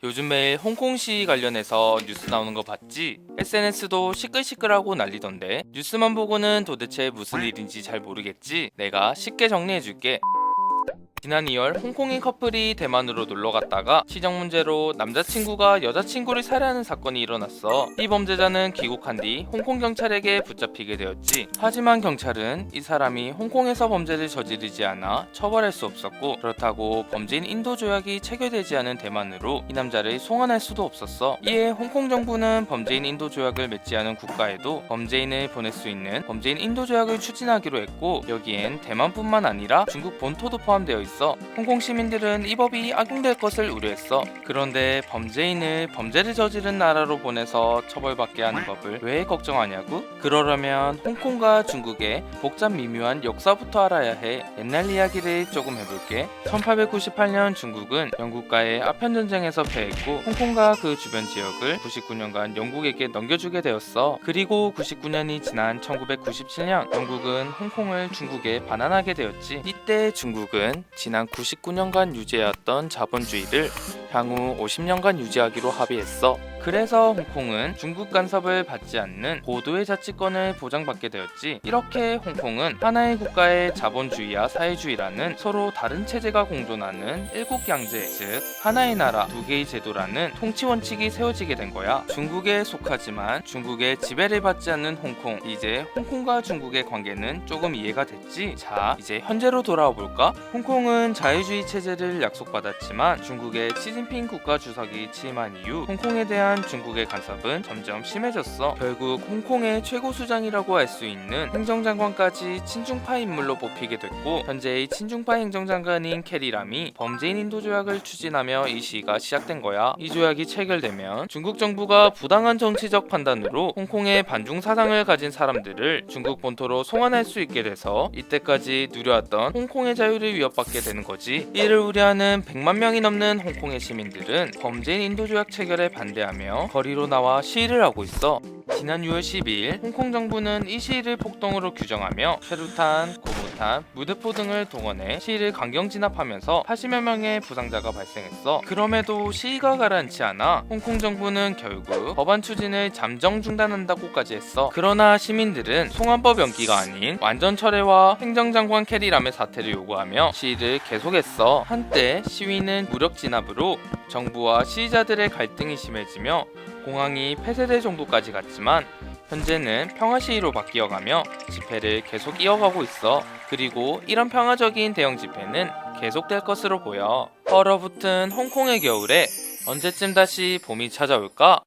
요즘 매일 홍콩 시위 관련해서 뉴스 나오는 거 봤지? SNS도 시끌시끌하고 난리던데 뉴스만 보고는 도대체 무슨 일인지 잘 모르겠지? 내가 쉽게 정리해줄게. 지난 2월 홍콩인 커플이 대만으로 놀러 갔다가 시정 문제로 남자친구가 여자친구를 살해하는 사건이 일어났어. 이 범죄자는 귀국한 뒤 홍콩 경찰에게 붙잡히게 되었지. 하지만 경찰은 이 사람이 홍콩에서 범죄를 저지르지 않아 처벌할 수 없었고, 그렇다고 범죄인 인도 조약이 체결되지 않은 대만으로 이 남자를 송환할 수도 없었어. 이에 홍콩 정부는 범죄인 인도 조약을 맺지 않은 국가에도 범죄인을 보낼 수 있는 범죄인 인도 조약을 추진하기로 했고, 여기엔 대만뿐만 아니라 중국 본토도 포함되어 있어. 홍콩 시민들은 이 법이 악용될 것을 우려했어. 그런데 범죄인을 범죄를 저지른 나라로 보내서 처벌받게 하는 법을 왜 걱정하냐고? 그러려면 홍콩과 중국의 복잡 미묘한 역사부터 알아야 해. 옛날 이야기를 조금 해볼게. 1898년 중국은 영국과의 아편전쟁에서 패했고, 홍콩과 그 주변 지역을 99년간 영국에게 넘겨주게 되었어. 그리고 99년이 지난 1997년 영국은 홍콩을 중국에 반환하게 되었지. 이때 중국은 지난 99년간 유지해왔던 자본주의를 향후 50년간 유지하기로 합의했어. 그래서 홍콩은 중국 간섭을 받지 않는 고도의 자치권을 보장받게 되었지. 이렇게 홍콩은 하나의 국가의 자본주의와 사회주의라는 서로 다른 체제가 공존하는 일국양제, 즉 하나의 나라 두 개의 제도라는 통치 원칙이 세워지게 된 거야. 중국에 속하지만 중국의 지배를 받지 않는 홍콩. 이제 홍콩과 중국의 관계는 조금 이해가 됐지? 자, 이제 현재로 돌아와 볼까? 홍콩은 자유주의 체제를 약속받았지만 중국의 시진핑 국가주석이 취임한 이후 홍콩에 대한 중국의 간섭은 점점 심해졌어. 결국 홍콩의 최고 수장이라고 할 수 있는 행정장관까지 친중파 인물로 뽑히게 됐고, 현재의 친중파 행정장관인 캐리람이 범죄인 인도 조약을 추진하며 이 시기가 시작된 거야. 이 조약이 체결되면 중국 정부가 부당한 정치적 판단으로 홍콩의 반중 사상을 가진 사람들을 중국 본토로 송환할 수 있게 돼서 이때까지 누려왔던 홍콩의 자유를 위협받게 되는 거지. 이를 우려하는 100만 명이 넘는 홍콩의 시민들은 범죄인 인도 조약 체결에 반대하며 거리로 나와 시위를 하고 있어. 지난 6월 12일 홍콩 정부는 이 시위를 폭동으로 규정하며 최루탄, 고무탄, 무대포 등을 동원해 시위를 강경 진압하면서 80여 명의 부상자가 발생했어. 그럼에도 시위가 가라앉지 않아 홍콩 정부는 결국 법안 추진을 잠정 중단한다고까지 했어. 그러나 시민들은 송환법 연기가 아닌 완전 철회와 행정장관 캐리람의 사퇴를 요구하며 시위를 계속했어. 한때 시위는 무력 진압으로 정부와 시위자들의 갈등이 심해지며 공항이 폐쇄될 정도까지 갔지만 현재는 평화 시위로 바뀌어가며 집회를 계속 이어가고 있어. 그리고 이런 평화적인 대형 집회는 계속될 것으로 보여. 얼어붙은 홍콩의 겨울에 언제쯤 다시 봄이 찾아올까?